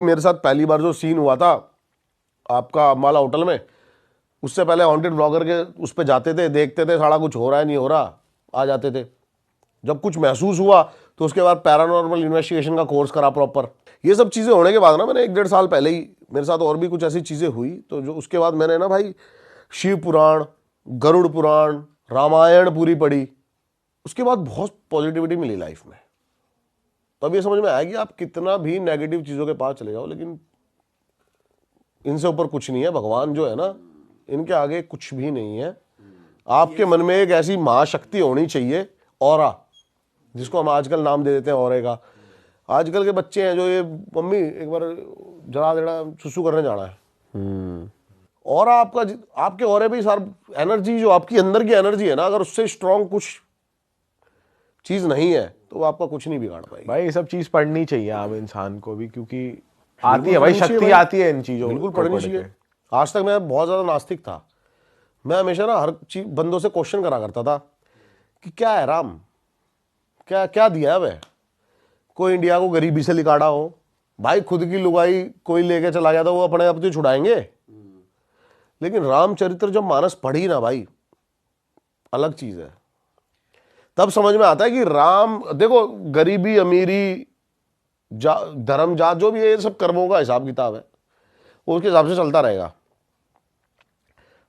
मेरे साथ पहली बार जो सीन हुआ था आपका अम्बाला होटल में, उससे पहले हॉन्टेड ब्लॉगर के उस पर जाते थे, देखते थे सारा कुछ हो रहा है नहीं हो रहा, आ जाते थे। जब कुछ महसूस हुआ तो उसके बाद पैरानॉर्मल इन्वेस्टिगेशन का कोर्स करा प्रॉपर। ये सब चीज़ें होने के बाद ना, मैंने 1-1.5 साल पहले ही मेरे साथ और भी कुछ ऐसी चीज़ें हुई, तो जो उसके बाद मैंने ना भाई शिव पुराण, गरुड़ पुराण, रामायण पूरी पढ़ी। उसके बाद बहुत पॉजिटिविटी मिली लाइफ में। तो अब ये समझ में आया कि आप कितना भी नेगेटिव चीज़ों के पास चले जाओ, लेकिन इनसे ऊपर कुछ नहीं है। भगवान जो है ना, इनके आगे कुछ भी नहीं है। आपके मन में एक ऐसी महाशक्ति होनी चाहिए, ऑरा, जिसको हम आजकल नाम दे देते हैं ऑरे का। आजकल के बच्चे हैं जो ये मम्मी एक बार जरा देना सुसु करने जाना है, और आपका आपके ऑरे पे सार एनर्जी, जो आपकी अंदर की एनर्जी है ना, अगर उससे स्ट्रांग कुछ चीज नहीं है तो वो आपका कुछ नहीं बिगाड़ पाएगी। भाई ये सब चीज पढ़नी चाहिए आम इंसान को भी, क्योंकि आती है भाई, शक्ति आती है इन चीजों। बिल्कुल पढ़नी चाहिए। आज तक मैं बहुत ज्यादा नास्तिक था। मैं हमेशा ना हर चीज बंदों से क्वेश्चन करा करता था कि क्या है राम, क्या क्या दिया है वह। कोई इंडिया को गरीबी से निकाला हो, भाई खुद की लुगाई कोई लेके चला गया था, वो अपने आप तो छुड़ाएंगे। लेकिन रामचरित्र जब मानस पढ़ी ना भाई, अलग चीज है। तब समझ में आता है कि राम, देखो गरीबी अमीरी धर्म जात जो भी है, ये सब कर्मों का हिसाब किताब है, वो उसके हिसाब से चलता रहेगा।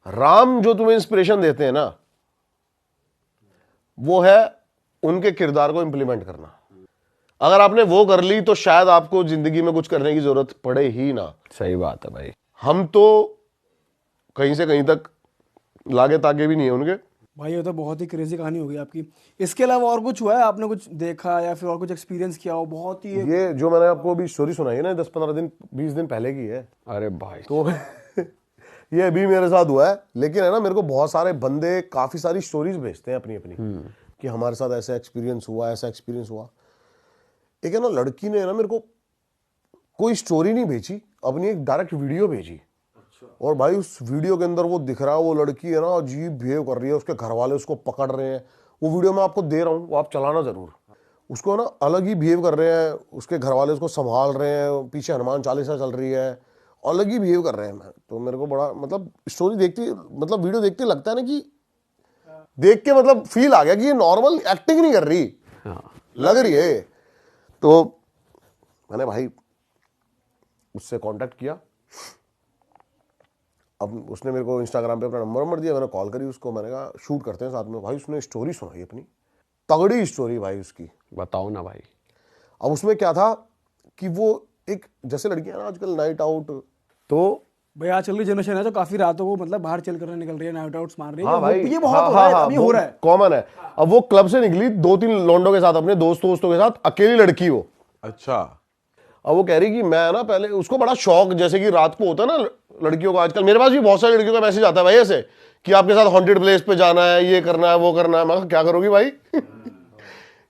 राम जो तुम्हें इंस्पिरेशन देते हैं ना, वो है उनके किरदार को इंप्लीमेंट करना। अगर आपने वो कर ली तो शायद आपको जिंदगी में कुछ करने की जरूरत पड़े ही ना। सही बात है भाई। हम तो कहीं से कहीं तक लागे तागे भी नहीं है उनके। भाई ये तो बहुत ही क्रेजी कहानी होगी आपकी। इसके अलावा और कुछ हुआ है, आपने कुछ देखा या फिर और कुछ एक्सपीरियंस किया हो? बहुत ही ये जो मैंने आपको अभी स्टोरी सुनाई है ना, 10-15 दिन 20 दिन पहले की है। अरे भाई तो ये अभी मेरे साथ हुआ है। लेकिन है ना, मेरे को बहुत सारे बंदे काफी सारी स्टोरीज भेजते हैं अपनी अपनी, कि हमारे साथ ऐसा एक्सपीरियंस हुआ, ऐसा एक्सपीरियंस हुआ। एक है ना लड़की ने ना मेरे को कोई स्टोरी नहीं भेजी, अपनी एक डायरेक्ट वीडियो भेजी। और भाई उस वीडियो के अंदर वो दिख रहा है, वो लड़की है ना अजीब बिहेव कर रही है, उसके घर वाले उसको पकड़ रहे हैं। वो वीडियो मैं आपको दे रहा हूँ, वो आप चलाना जरूर। उसको ना अलग ही बिहेव कर रहे हैं, उसके घर वाले उसको संभाल रहे हैं, पीछे हनुमान चालीसा चल रही है, अलग ही बिहेव कर रहे हैं। मैं तो मेरे को बड़ा मतलब स्टोरी देखती, मतलब वीडियो देखते लगता है ना कि देख के मतलब फील आ गया कि ये नॉर्मल एक्टिंग नहीं कर रही, लग रही है। तो मैंने भाई उससे कांटेक्ट किया। अब उसने मेरे को इंस्टाग्राम पे अपना नंबर दिया, मैंने कॉल करी उसको, मैंने कहा शूट करते हैं साथ में। भाई उसने स्टोरी सुनाई अपनी, तगड़ी स्टोरी भाई उसकी। बताओ ना भाई। अब उसमें क्या था कि वो एक जैसे लड़कियां ना आजकल नाइट आउट, तो भाई आजकल की जनरेशन है जो काफी रातों को मतलब बाहर चल कर निकल रही है, नाइट आउट्स मार रही है। हाँ भाई, ये बहुत हो रहा है, अभी हो रहा है, कॉमन है। अब वो क्लब से निकली 2-3 लौंडों के साथ, अपने दोस्तों के साथ, अकेली लड़की हो। अच्छा। अब वो कह रही कि मैं ना, पहले उसको बड़ा शौक, जैसे कि रात को होता है ना लड़कियों का, आजकल मेरे पास भी बहुत सारी लड़कियों का मैसेज आता है भाई ऐसे कि आपके साथ हॉन्टेड प्लेस पे जाना है, ये करना है, वो करना है। मैं क्या करोगी भाई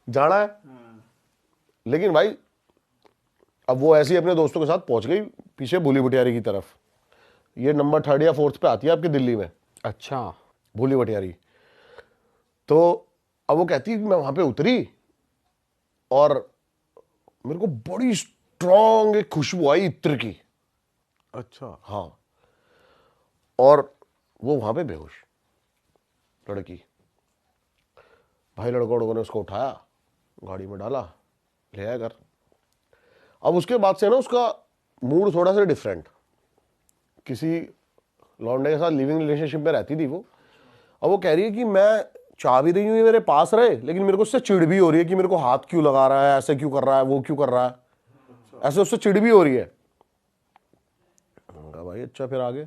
जाना है। लेकिन भाई अब वो ऐसे ही अपने दोस्तों के साथ पहुंच गई पीछे भूली भटियारी की तरफ। ये नंबर 3rd या 4th पे आती है आपकी दिल्ली में। अच्छा। भूली भटियारी। तो अब वो कहती है कि मैं वहां पे उतरी और मेरे को बड़ी स्ट्रॉन्ग एक खुशबू आई इत्र की। अच्छा। हाँ। और वो वहां पे बेहोश लड़की। भाई लड़कों ने उसको उठाया, गाड़ी में डाला, ले आया घर। अब उसके बाद से ना उसका मूड थोड़ा सा डिफरेंट। किसी लौंडे के साथ लिविंग रिलेशनशिप में रहती थी वो। अब वो कह रही है कि मैं चाह भी रही हूँ ये मेरे पास रहे, लेकिन मेरे को उससे चिढ़ भी हो रही है कि मेरे को हाथ क्यों लगा रहा है, ऐसे क्यों कर रहा है, वो क्यों कर रहा है, ऐसे उससे चिढ़ भी हो रही है। भाई अच्छा, फिर आगे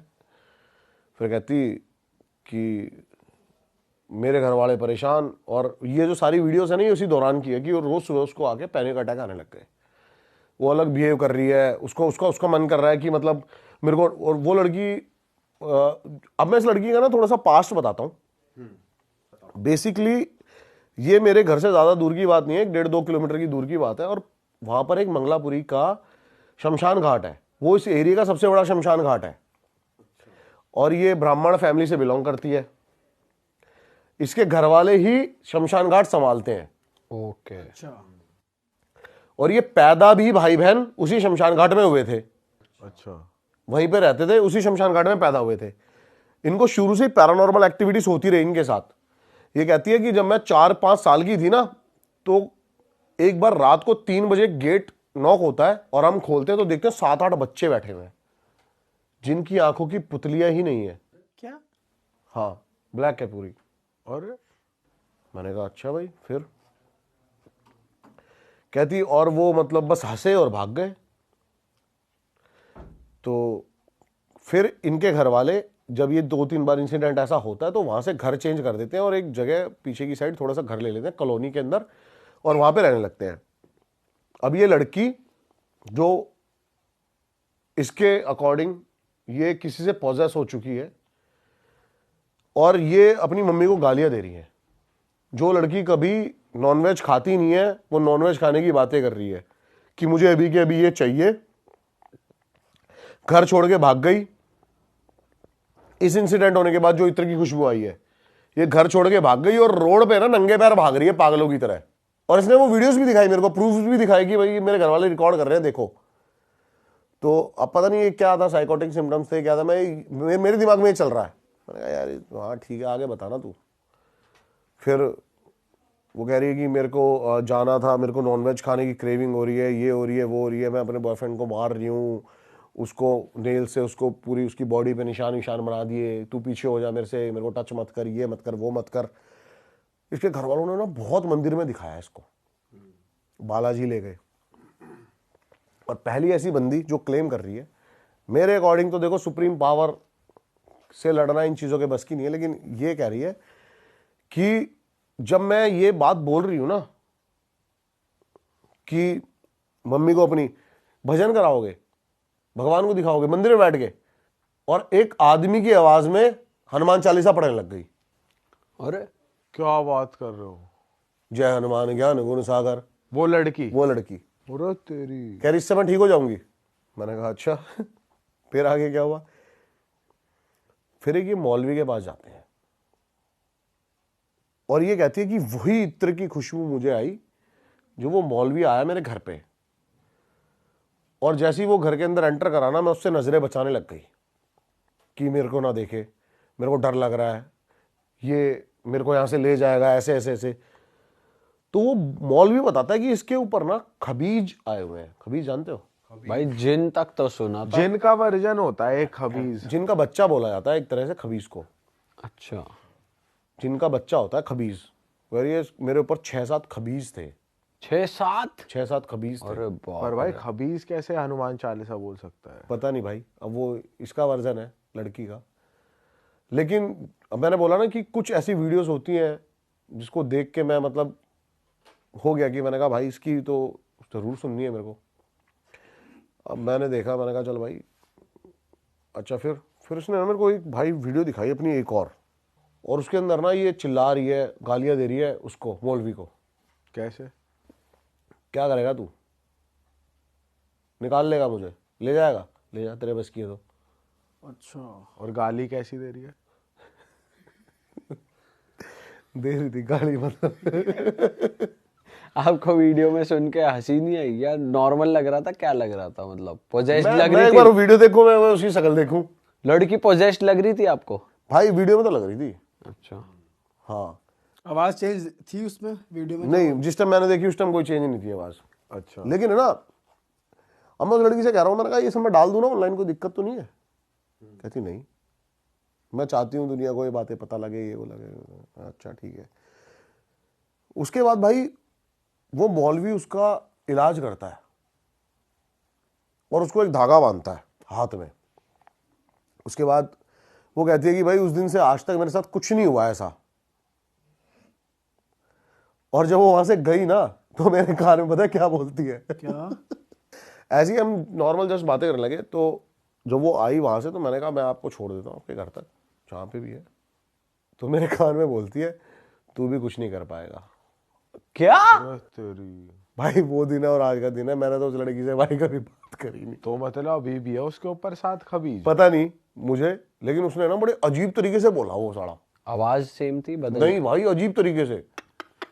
फिर कहती कि मेरे घर वाले परेशान, और ये जो सारी वीडियोस है ना, ये उसी दौरान की है कि रोज सुबह उसको आके पैनिक अटैक आने लग गए। वो अलग बिहेव कर रही है, उसको उसका मन कर रहा है कि मतलब मेरे को। और वो लड़की, अब मैं इस लड़की का ना थोड़ा सा पास्ट बताता हूँ। बेसिकली ये मेरे घर से ज्यादा दूर की बात नहीं है, 1.5-2 किलोमीटर की दूर की बात है। और वहां पर एक मंगलापुरी का शमशान घाट है, वो इस एरिया का सबसे बड़ा शमशान घाट है। और ये ब्राह्मण फैमिली से बिलोंग करती है। इसके घर वाले ही शमशान घाट संभालते हैं। ओके। अच्छा। और ये पैदा भी भाई बहन उसी शमशान घाट में हुए थे, अच्छा। वहीं पे रहते थे, उसी शमशान घाट में पैदा हुए थे। इनको शुरू से पैरानॉर्मल एक्टिविटीज होती रही इनके साथ। ये कहती है कि जब मैं 4-5 साल की थी ना, तो एक बार रात को 3 बजे गेट नॉक होता है और हम खोलते हैं तो देखते हैं 7-8 बच्चे बैठे हुए हैं जिनकी आंखों की पुतलियां ही नहीं है। क्या? हाँ, ब्लैक है पूरी। और मैंने कहा अच्छा भाई। फिर कहती और वो मतलब बस हंसे और भाग गए। तो फिर इनके घर वाले जब ये 2-3 बार इंसिडेंट ऐसा होता है तो वहां से घर चेंज कर देते हैं और एक जगह पीछे की साइड थोड़ा सा घर ले लेते हैं कॉलोनी के अंदर और वहां पे रहने लगते हैं। अब ये लड़की जो इसके अकॉर्डिंग ये किसी से पॉजेस हो चुकी है और ये अपनी मम्मी को गालियां दे रही है। जो लड़की कभी नॉनवेज खाती नहीं है वो नॉनवेज खाने की बातें कर रही है कि मुझे अभी के अभी ये चाहिए। घर छोड़ के भाग गई। इस इंसिडेंट होने के बाद जो इत्र की खुशबू आई है, ये घर छोड़ के भाग गई और रोड पे ना नंगे पैर भाग रही है पागलों की तरह। और इसने वो वीडियोस भी दिखाई मेरे को, प्रूफ भी दिखाई कि भाई मेरे घर वाले रिकॉर्ड कर रहे हैं, देखो। तो अब पता नहीं ये क्या था, साइकोटिक सिम्टम्स थे क्या था, मेरे दिमाग में ये चल रहा है। मैंने कहा यार हाँ ठीक है, आगे बताना तू। फिर वो कह रही है कि मेरे को जाना था, मेरे को नॉनवेज खाने की क्रेविंग हो रही है, ये हो रही है, वो हो रही है, मैं अपने बॉयफ्रेंड को मार रही हूँ, उसको नेल से उसको पूरी उसकी बॉडी पे निशान बना दिए, तू पीछे हो जा मेरे से, मेरे को टच मत कर, ये मत कर, वो मत कर। इसके घर वालों ने ना बहुत मंदिर में दिखाया इसको, बालाजी ले गए। और पहली ऐसी बंदी जो क्लेम कर रही है, मेरे अकॉर्डिंग तो देखो सुप्रीम पावर से लड़ना इन चीज़ों के बस की नहीं है, लेकिन ये कह रही है कि जब मैं ये बात बोल रही हूं ना कि मम्मी को अपनी भजन कराओगे, भगवान को दिखाओगे मंदिर में बैठ के, और एक आदमी की आवाज में हनुमान चालीसा पढ़ने लग गई। अरे क्या बात कर रहे हो? जय हनुमान ज्ञान गुण सागर। वो लड़की अरे तेरी कह रही इससे मैं ठीक हो जाऊंगी। मैंने कहा अच्छा। फिर आगे क्या हुआ? फिर एक ये मौलवी के पास जाते हैं और ये कहती है कि वही इत्र की खुशबू मुझे आई जो वो मौलवी आया मेरे घर पे, और जैसे ही वो घर के अंदर एंटर करा ना, मैं उससे नजरें बचाने लग गई कि मेरे को ना देखे, मेरे को डर लग रहा है, ये मेरे को यहां से ले जाएगा, ऐसे ऐसे ऐसे। तो वो मौलवी बताता है कि इसके ऊपर ना खबीज आए हुए हैं। खबीज जानते हो? भाई जिन तक तो सुना था। जिन का वर्जन होता है एक खबीज, जिनका बच्चा बोला जाता है एक तरह से खबीज को। अच्छा, जिनका बच्चा होता है खबीज। ये मेरे ऊपर 6-7 खबीज थे। 6-7 खबीज थे। अरे बाप पर भाई खबीज कैसे हनुमान चालीसा बोल सकता है? पता नहीं भाई, अब वो इसका वर्जन है लड़की का। लेकिन अब मैंने बोला ना कि कुछ ऐसी वीडियोस होती हैं जिसको देख के मैं मतलब हो गया कि मैंने कहा भाई इसकी तो जरूर सुननी है मेरे को। अब मैंने देखा, मैंने कहा चल भाई अच्छा। फिर उसने ना मेरे को एक भाई वीडियो दिखाई अपनी एक और उसके अंदर ना ये चिल्ला रही है, गालियां दे रही है उसको, मौलवी को। कैसे? क्या करेगा तू? निकाल लेगा मुझे, ले जाएगा, ले जा, तेरे बस की है तो। अच्छा, और गाली कैसी दे रही है? दे रही थी गाली मतलब। आपको वीडियो में सुन के हंसी नहीं आई या नॉर्मल लग रहा था? क्या लग रहा था? मतलब पोजेस्ड मैं लग एक रही बार थी? वीडियो देखूं, मैं उसकी शक्ल देखूं। लड़की पोजेस्ड लग रही थी आपको? भाई वीडियो में तो लग रही थी। अच्छा, हाँ आवाज चेंज थी उसमें वीडियो में? नहीं, जिस टाइम मैंने देखी उस टाइम कोई चेंज नहीं थी आवाज। अच्छा। लेकिन है ना, अब मैं उस लड़की से कह रहा हूँ, मैंने कहा ये सब मैं डाल दूं ना ऑनलाइन, कोई दिक्कत तो नहीं है? कहती नहीं, मैं चाहती हूँ दुनिया को ये बातें पता लगे, ये वो लगे। अच्छा ठीक है। उसके बाद भाई वो मौलवी उसका इलाज करता है और उसको एक धागा बांधता है हाथ में। उसके बाद वो कहती है कि भाई उस दिन से आज तक मेरे साथ कुछ नहीं हुआ ऐसा। और जब वो वहां से गई ना तो मेरे कान में पता है क्या बोलती है? क्या? ऐसे ही हम नॉर्मल जस्ट बातें करने लगे, तो जब वो आई वहां से तो मैंने कहा मैं आपको छोड़ देता हूँ आपके घर तक, जहाँ पे भी है। तो मेरे कान में बोलती है तू भी कुछ नहीं कर पाएगा। क्या? अरे तेरी। भाई वो दिन है और आज का दिन है, मैंने तो उस लड़की से भाई कभी बात करी नहीं। तो मतलब अभी भी है उसके ऊपर 7 खबीज? पता नहीं मुझे, लेकिन उसने ना बड़े अजीब तरीके से बोला वो साला। आवाज सेम थी? बदल? नहीं भाई, अजीब तरीके से।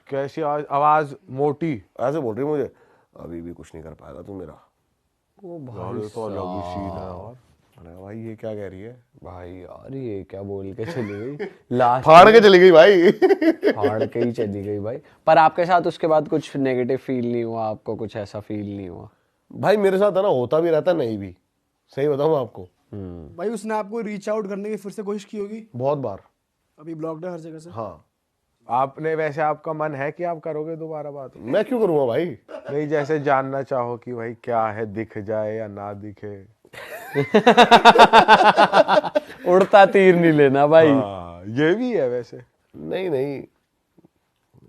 कैसी आवाज? मोटी? ऐसे बोल रही मुझे कभी भी कुछ नहीं कर पाएगा तू मेरा। वो यार, ये तो अलग ही सीन है। और अरे भाई ये क्या कह रही है, भाई यार ये क्या बोल के चली गई लास्ट फाड़ के चली गई भाई। फाड़ के ही चली गई भाई। पर आपके साथ उसके बाद कुछ नेगेटिव फील नहीं हुआ आपको? कुछ ऐसा फील नहीं हुआ? भाई मेरे साथ है ना, होता भी रहता नहीं भी, सही बताऊं आपको, भाई उसने आपको रीच आउट करने की फिर से कोशिश की होगी? बहुत बार। अभी ब्लॉक्ड है हर जगह से। हाँ आपने वैसे आपका मन है कि आप करोगे दोबारा बात? मैं क्यों करूंगा भाई। नहीं, जैसे जानना चाहो कि भाई क्या है, दिख जाए या ना दिखे। उड़ता तीर नहीं लेना भाई। हाँ, ये भी है वैसे। नहीं नहीं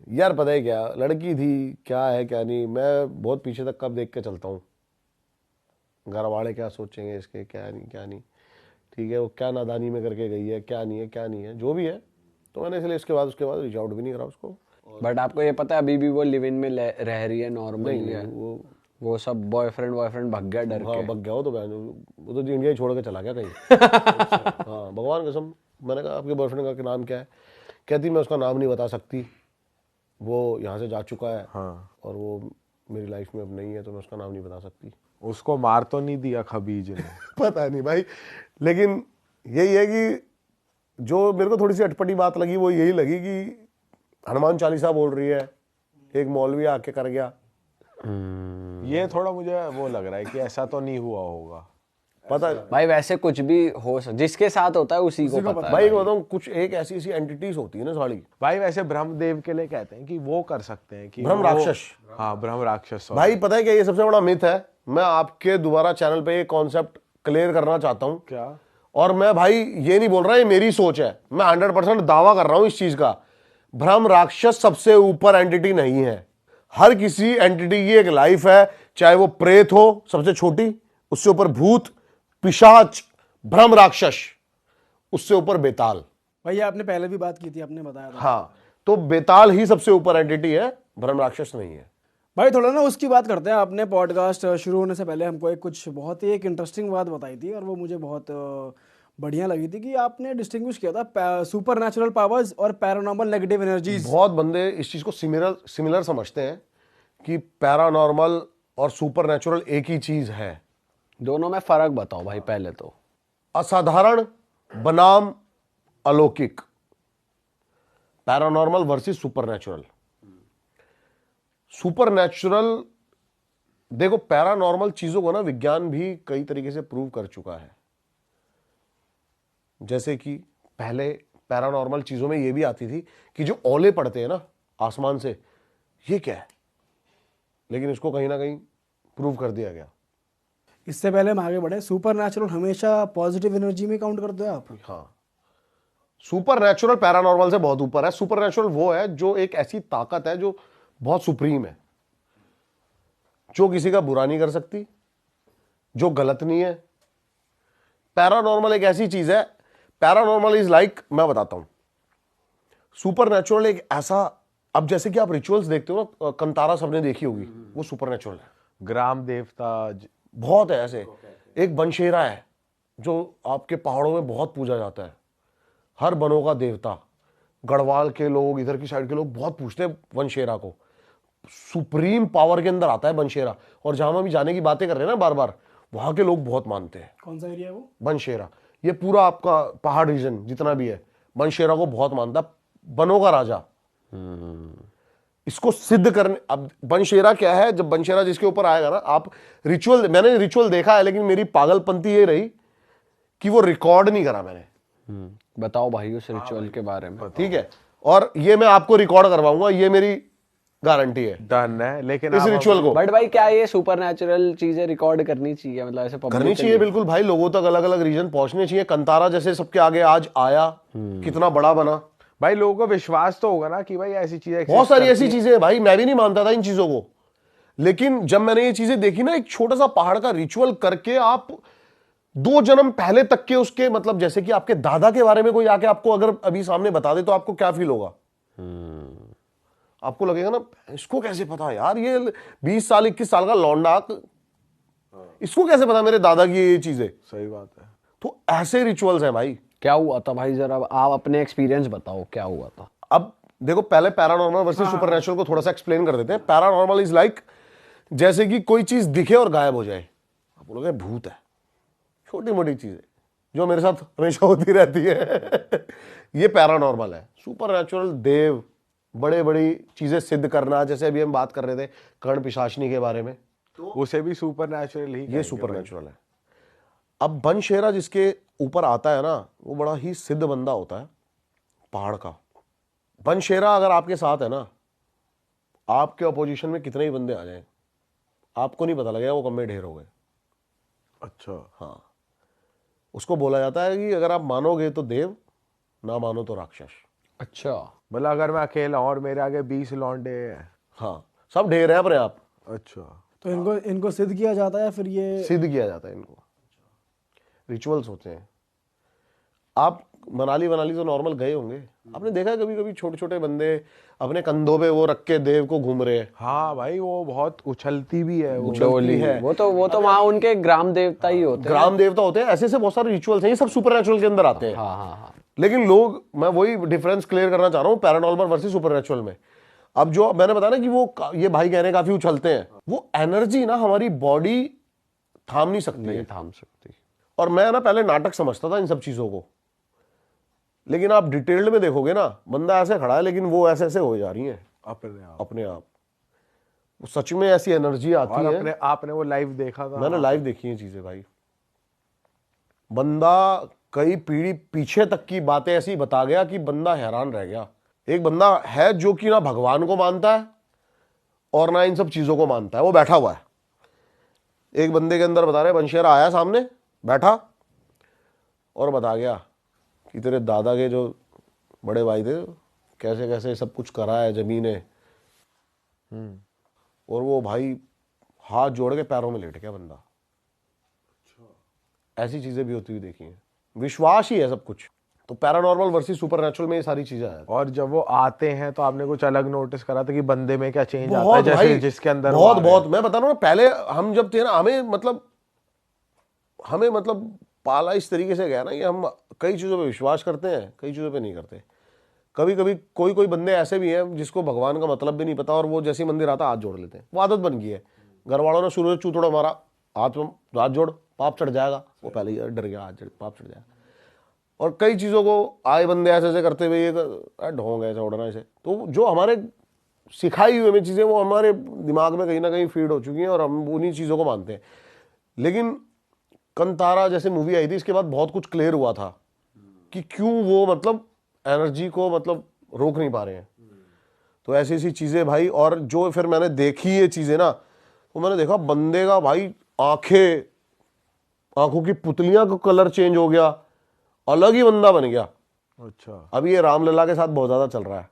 यार, पता है क्या, लड़की थी, क्या है क्या नहीं, मैं बहुत पीछे तक कब देख के चलता हूँ, घर वाले क्या सोचेंगे इसके, क्या नहीं, ठीक है, वो क्या नादानी में करके गई है, क्या नहीं है जो भी है। तो मैंने इसलिए उसके बाद रीच आउट भी नहीं करा उसको। बट आपको ये पता है अभी भी वो लिव इन में रह रही है, नॉर्मल नहीं है? वो सब बॉयफ्रेंड भाग गया डर हाँ के। बग गया, वो तो इंडिया ही छोड़ के चला गया कहीं। हाँ भगवान कसम। मैंने कहा आपके बॉयफ्रेंड का नाम क्या है, कहती मैं उसका नाम नहीं बता सकती, वो यहाँ से जा चुका है। हाँ। और वो मेरी लाइफ में अब नहीं है, तो मैं उसका नाम नहीं बता सकती। उसको मार तो नहीं दिया खबीज ने? पता नहीं भाई, लेकिन यही है कि जो मेरे को थोड़ी सी अटपटी बात लगी वो यही लगी कि हनुमान चालीसा बोल रही है, एक मौलवी आके कर गया। ये थोड़ा मुझे वो लग रहा है कि ऐसा तो नहीं हुआ होगा। पता है भाई वैसे कुछ भी हो जिसके साथ होता है उसी को पता है भाई, बताऊँ कुछ एक ऐसी ऐसी एंटिटीज होती है ना साली। भाई वैसे ब्रह्मदेव के लिए कहते हैं कि वो कर सकते हैं कि ब्रह्म राक्षस। हाँ, ब्रह्म राक्षस। भाई पता है क्या, ये सबसे बड़ा मिथ है। मैं आपके दोबारा चैनल पे ये कॉन्सेप्ट क्लियर करना चाहता हूँ। क्या? और मैं भाई ये नहीं बोल रहा, ये मेरी सोच है, मैं 100% दावा कर रहा हूं इस चीज का। ब्रह्म राक्षस सबसे ऊपर एंटिटी नहीं है। हर किसी एंटिटी की एक लाइफ है, चाहे वो प्रेत हो सबसे छोटी, उससे ऊपर भूत, पिशाच, ब्रह्म राक्षस, उससे ऊपर बेताल। भाई ये आपने पहले भी बात की थी, आपने बताया था। हाँ, तो बेताल ही सबसे ऊपर एंटिटी है, ब्रह्म राक्षस नहीं है। भाई थोड़ा ना उसकी बात करते हैं। आपने पॉडकास्ट शुरू होने से पहले हमको कुछ बहुत ही एक इंटरेस्टिंग बात बताई थी, और वो मुझे बहुत बढ़िया लगी थी कि आपने डिस्टिंग्विश किया था सुपर नेचुरल पावर्स और पैरानॉर्मल नेगेटिव एनर्जीज। बहुत बंदे इस चीज को सिमिलर समझते हैं कि पैरानॉर्मल और सुपर नेचुरल एक ही चीज है। दोनों में फर्क बताओ भाई पहले तो। असाधारण बनाम अलौकिक, पैरानॉर्मल वर्सेस सुपरनैचुरल। सुपरनैचुरल, देखो पैरानॉर्मल चीजों को ना विज्ञान भी कई तरीके से प्रूव कर चुका है। जैसे कि पहले पैरानॉर्मल चीजों में ये भी आती थी कि जो ओले पड़ते हैं ना आसमान से, ये क्या है, लेकिन इसको कहीं ना कहीं प्रूव कर दिया गया। इससे पहले हम आगे बढ़े, सुपर नेचुरल हमेशा पॉजिटिव एनर्जी में काउंट करते हो आप? हाँ, सुपर नेचुरल पैरानॉर्मल से बहुत ऊपर है। सुपर नेचुरल वो है जो एक ऐसी ताकत है जो बहुत सुप्रीम है, जो किसी का बुरा नहीं कर सकती, जो गलत नहीं है। पैरानॉर्मल एक ऐसी चीज है, पैरानॉर्मल इज लाइक, मैं बताता हूं, सुपर नेचुरल एक ऐसा, अब जैसे कि आप रिचुअल्स देखते हो ना, कंतारा सबने देखी होगी, वो सुपर नेचुरल है। ग्राम देवता बहुत है ऐसे। एक बनशेरा है जो आपके पहाड़ों में बहुत पूजा जाता है, हर बनों का देवता। गढ़वाल के लोग, इधर की साइड के लोग बहुत पूछते हैं बनशेरा को। सुप्रीम पावर के अंदर आता है बनशेरा, और जहां हम जाने की बातें कर रहे हैं ना बार बार, वहां के लोग बहुत मानते हैं। कौन सा एरिया है वो? बनशेरा, ये पूरा आपका पहाड़ रीजन जितना भी है, बनशेरा को बहुत मानता है, बनों का राजा। इसको सिद्ध करने, अब बनशेरा क्या है, जब बनशेरा जिसके ऊपर आएगा ना, आप रिचुअल, मैंने रिचुअल देखा है, लेकिन मेरी पागलपंती ये रही कि वो रिकॉर्ड नहीं करा मैंने। बताओ भाई उस रिचुअल के बारे में। ठीक है, और ये मैं आपको रिकॉर्ड करवाऊंगा, ये मेरी गारंटी है। डन है, लेकिन इस रिचुअल को बट भाई क्या ये सुपर नेचुरल चीजें रिकॉर्ड करनी चाहिए, मतलब ऐसे public करनी चाहिए बिल्कुल भाई, लोगों तक अलग अलग रीजन पहुंचने चाहिए। कंतारा जैसे सबके आगे आज आया, कितना बड़ा बना। भाई लोगों को विश्वास तो होगा ना कि भाई ऐसी चीजें बहुत सारी ऐसी चीजें हैं भाई, मैं भी नहीं मानता था इन चीजों को, लेकिन जब मैंने ये चीजें देखी ना, एक छोटा सा पहाड़ का रिचुअल करके आप 2 जन्म पहले तक के उसके, मतलब जैसे कि आपके दादा के बारे में कोई आके आपको अगर अभी सामने बता दे, तो आपको क्या फील होगा? आपको लगेगा ना, इसको कैसे पता यार, ये 20 साल 21 साल का लौंडा, इसको कैसे पता मेरे दादा की ये चीजें। सही बात है। तो ऐसे रिचुअल्स हैं भाई। क्या हुआ था भाई, जरा आप अपने एक्सपीरियंस बताओ क्या हुआ था। अब देखो, पहले पैरानॉर्मल वर्सेस सुपरनैचुरल को थोड़ा सा एक्सप्लेन कर देते हैं। पैरानॉर्मल इज लाइक, जैसे कि कोई चीज दिखे और गायब हो जाए, आप बोलोगे भूत है। छोटी मोटी चीजें जो मेरे साथ हमेशा होती रहती है ये पैरानॉर्मल है। सुपर नेचुरल, देव, बड़े बड़ी चीजें सिद्ध करना, जैसे अभी हम बात कर रहे थे कर्ण पिशाचनी के बारे में, उसे भी सुपर नेचुरल ही ये कहेंगे सुपर भाई। नेचुरल है। अब बनशेरा जिसके ऊपर आता है ना, वो बड़ा ही सिद्ध बंदा होता है पहाड़ का। बनशेरा अगर आपके साथ है ना, आपके अपोजिशन में कितने ही बंदे आ जाएं, आपको नहीं पता लगेगा वो कब में ढेर हो गए। अच्छा, हाँ, उसको बोला जाता है कि अगर आप मानोगे तो देव, ना मानो तो राक्षस। अच्छा, मतलब अगर मैं अकेला हूं और मेरे आगे 20 लौंडे हैं। हाँ, सब ढेर है अपने आप, अच्छा, तो इनको सिद्ध किया जाता है, फिर ये सिद्ध किया जाता है इनको। रिचुअल्स होते हैं। आप मनाली तो नॉर्मल गए होंगे, आपने देखा है कभी कभी छोटे छोटे बंदे अपने कंधों पे वो रख के देव को घूम रहे हैं। हाँ भाई, वो बहुत उछलती भी है वो। डोली है। वो तो वहाँ उनके ग्राम देवता ही होते हैं। ग्राम देवता होते हैं, ऐसे ऐसे बहुत सारे रिचुअल्स हैं, ये सब सुपर नेचुरल के अंदर आते हैं। हाँ हाँ हाँ। लेकिन लोग, मैं वही डिफरेंस क्लियर करना चाह रहा हूँ पैरानॉर्मल वर्सेस सुपर नेचुरल में। अब जो मैंने बताया ना कि वो ये भाई कह रहे हैं काफी उछलते हैं, वो एनर्जी ना हमारी बॉडी थाम नहीं सकती नहीं है। थाम सकती। और मैं ना पहले नाटक समझता था इन सब चीजों को, लेकिन आप डिटेल्ड में देखोगे ना, बंदा ऐसे खड़ा है लेकिन वो ऐसे ऐसे हो जा रही है अपने आप। अपने आप। वो सच में ऐसी एनर्जी आती और है। अपने आपने वो लाइव देखा था? मैंने लाइव देखी है चीजें भाई। बंदा कई पीढ़ी पीछे तक की बातें ऐसी बता गया कि बंदा हैरान रह गया। एक बंदा है जो कि ना भगवान को मानता है और ना इन सब चीजों को मानता है, वो बैठा हुआ है। एक बंदे के अंदर बता रहे, बनशेरा आया सामने, बैठा और बता गया कि तेरे दादा के जो बड़े भाई थे कैसे कैसे सब कुछ करा है, जमीनें। और वो भाई हाथ जोड़ के पैरों में लेट गया बंदा। ऐसी चीजें भी होती हुई देखी हैं। विश्वास ही है सब कुछ। तो पैरानॉर्मल वर्सेस सुपरनैचुरल में ये सारी चीजें हैं। और जब वो आते हैं तो आपने कुछ अलग नोटिस करा था कि बंदे में क्या चेंज आता है, बहुत जैसे भाई, जिसके अंदर वो बहुत आ गए? बहुत मैं बता रहा हूँ ना, पहले हम जब थे ना, हमें मतलब पाला इस तरीके से गया ना कि हम कई चीजों पे विश्वास करते हैं, कई चीजों पे नहीं करते। कभी कभी कोई कोई बंदे ऐसे भी हैं जिसको भगवान का मतलब भी नहीं पता, और वो जैसे ही मंदिर आता हाथ जोड़ लेते हैं। वो आदत बन गई है। घर वालों ने शुरू से चूतड़ा मारा, हाथ जोड़, पाप चढ़ जाएगा। वो पहले ही डर गया, पाप चढ़ जाएगा। और कई चीज़ों को आए बंदे ऐसे ऐसे करते हुए, ये ढोंग ऐसे उड़ना ऐसे। तो जो हमारे सिखाई हुई में चीज़ें वो हमारे दिमाग में कहीं ना कहीं फीड हो चुकी हैं और हम उन्हीं चीज़ों को मानते हैं। लेकिन कंतारा जैसे मूवी आई थी, इसके बाद बहुत कुछ क्लियर हुआ था कि क्यों वो मतलब एनर्जी को मतलब रोक नहीं पा रहे हैं। तो ऐसी ऐसी चीज़ें भाई। और जो फिर मैंने देखी ये चीज़ें ना, तो मैंने देखा बंदे का भाई आंखों की पुतलियां का कलर चेंज हो गया, अलग ही बंदा बन गया। अच्छा, अभी ये रामलला के साथ बहुत ज्यादा चल रहा है।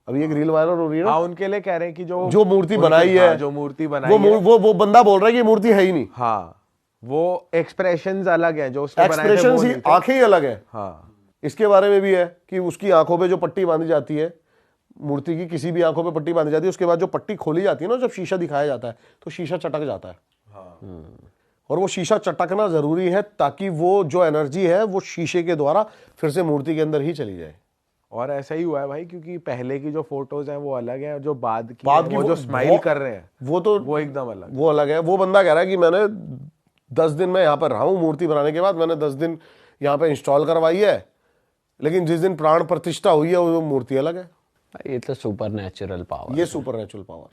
अभी एक रील वायरल हो रही है ना, हाँ, उनके लिए कह रहे हैं कि जो मूर्ति उनके- बनाई है, हाँ, जो मूर्ति बनाई है, वो बंदा बोल रहा है कि ये मूर्ति है ही नहीं। हाँ, वो एक्सप्रेशंस अलग हैं जो उसने बनाए थे, एक्सप्रेशन वो ही, नहीं थे। आंखें ही अलग है। हाँ, इसके बारे में भी है कि उसकी आंखों पे जो पट्टी बांधी जाती है, मूर्ति की किसी भी आंखों पे पट्टी बांधी जाती है, उसके बाद जो पट्टी खोली जाती है ना, जब शीशा दिखाया जाता है तो शीशा चटक जाता है। और वो शीशा चटकना जरूरी है ताकि वो जो एनर्जी है वो शीशे के द्वारा फिर से मूर्ति के अंदर ही चली जाए। और ऐसा ही हुआ है भाई, क्योंकि पहले की जो फोटोज हैं वो अलग हैं, जो बाद की बाद हैं, की वो जो स्माइल कर रहे हैं वो एकदम अलग। वो अलग है। वो बंदा कह रहा है कि मैंने 10 दिन में यहाँ पर रहा हूँ, मूर्ति बनाने के बाद मैंने 10 दिन यहाँ पे इंस्टॉल करवाई है, लेकिन जिस दिन प्राण प्रतिष्ठा हुई है वो मूर्ति अलग है। ये तो सुपर नेचुरल पावर। ये सुपर नेचुरल पावर।